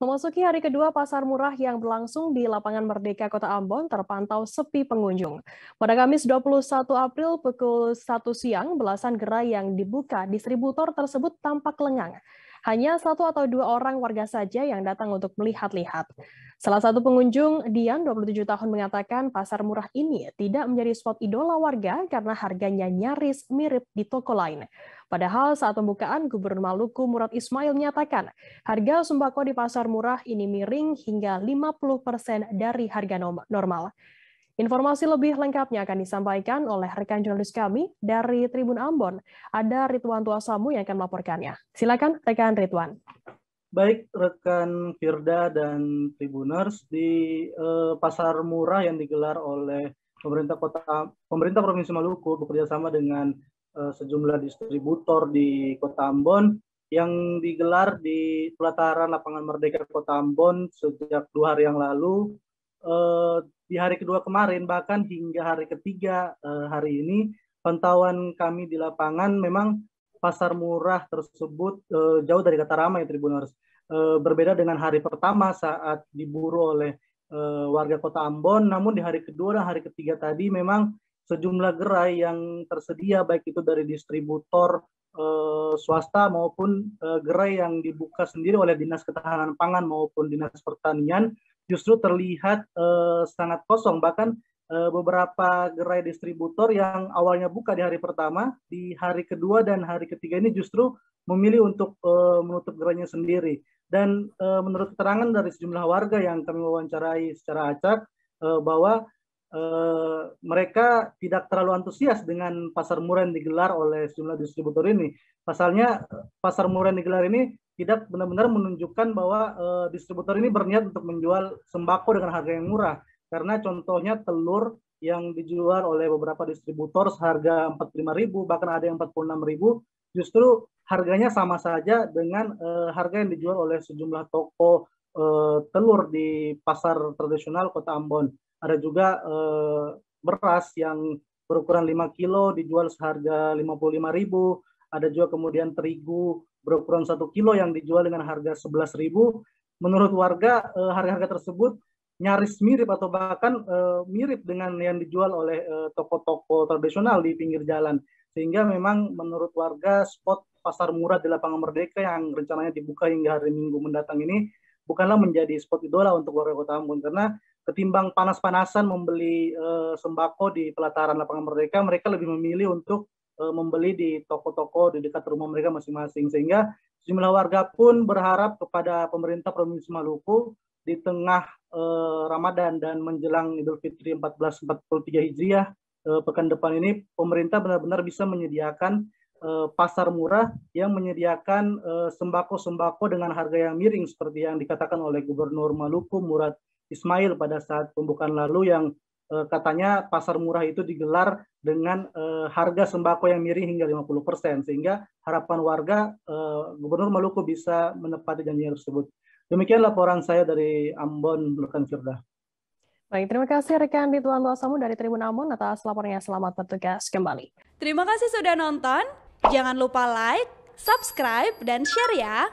Memasuki hari kedua, pasar murah yang berlangsung di Lapangan Merdeka Kota Ambon terpantau sepi pengunjung. Pada Kamis 21 April pukul 1 siang, belasan gerai yang dibuka distributor tersebut tampak lengang. Hanya satu atau dua orang warga saja yang datang untuk melihat-lihat. Salah satu pengunjung, Dian, 27 tahun, mengatakan pasar murah ini tidak menjadi spot idola warga karena harganya nyaris mirip di toko lain. Padahal saat pembukaan, Gubernur Maluku Murad Ismail menyatakan harga sembako di pasar murah ini miring hingga 50% dari harga normal. Informasi lebih lengkapnya akan disampaikan oleh rekan jurnalis kami dari Tribun Ambon. Ada Ridwan Tuasamu yang akan melaporkannya. Silakan rekan Ridwan. Baik rekan Firda dan Tribuners, di pasar murah yang digelar oleh pemerintah Provinsi Maluku bekerjasama dengan sejumlah distributor di Kota Ambon yang digelar di pelataran Lapangan Merdeka Kota Ambon sejak 2 hari yang lalu. Di hari kedua kemarin, bahkan hingga hari ketiga hari ini, pantauan kami di lapangan memang pasar murah tersebut jauh dari kata ramai, Tribuners. Berbeda dengan hari pertama saat diburu oleh warga Kota Ambon, namun di hari kedua dan hari ketiga tadi memang sejumlah gerai yang tersedia, baik itu dari distributor swasta maupun gerai yang dibuka sendiri oleh Dinas Ketahanan Pangan maupun Dinas Pertanian, justru terlihat sangat kosong. Bahkan beberapa gerai distributor yang awalnya buka di hari pertama, di hari kedua dan hari ketiga ini justru memilih untuk menutup gerainya sendiri. Dan menurut keterangan dari sejumlah warga yang kami wawancarai secara acak, bahwa mereka tidak terlalu antusias dengan pasar murah yang digelar oleh sejumlah distributor ini. Pasalnya, pasar murah yang digelar ini tidak benar-benar menunjukkan bahwa distributor ini berniat untuk menjual sembako dengan harga yang murah. Karena contohnya telur yang dijual oleh beberapa distributor seharga 45.000, bahkan ada yang 46.000, justru harganya sama saja dengan harga yang dijual oleh sejumlah toko telur di pasar tradisional Kota Ambon. Ada juga beras yang berukuran 5 kilo dijual seharga 55.000. Ada juga kemudian terigu berukuran 1 kilo yang dijual dengan harga 11.000. Menurut warga, harga-harga tersebut nyaris mirip atau bahkan mirip dengan yang dijual oleh toko-toko tradisional di pinggir jalan. Sehingga memang menurut warga, spot pasar murah di Lapangan Merdeka yang rencananya dibuka hingga hari Minggu mendatang ini bukanlah menjadi spot idola untuk warga Kota Ambon, karena ketimbang panas-panasan membeli sembako di pelataran Lapangan Merdeka, mereka lebih memilih untuk membeli di toko-toko di dekat rumah mereka masing-masing. Sehingga sejumlah warga pun berharap kepada pemerintah Provinsi Maluku di tengah Ramadan dan menjelang Idul Fitri 1443 Hijriah pekan depan ini, pemerintah benar-benar bisa menyediakan pasar murah yang menyediakan sembako-sembako dengan harga yang miring seperti yang dikatakan oleh Gubernur Maluku Murad Ismail pada saat pembukaan lalu, yang katanya pasar murah itu digelar dengan harga sembako yang miring hingga 50%, sehingga harapan warga Gubernur Maluku bisa menepati janjinya tersebut. Demikian laporan saya dari Ambon, rekan Firda. Baik, terima kasih rekan Ridwan Tuasamu dari Tribun Ambon atas laporannya. Selamat bertugas kembali. Terima kasih sudah nonton. Jangan lupa like, subscribe, dan share ya.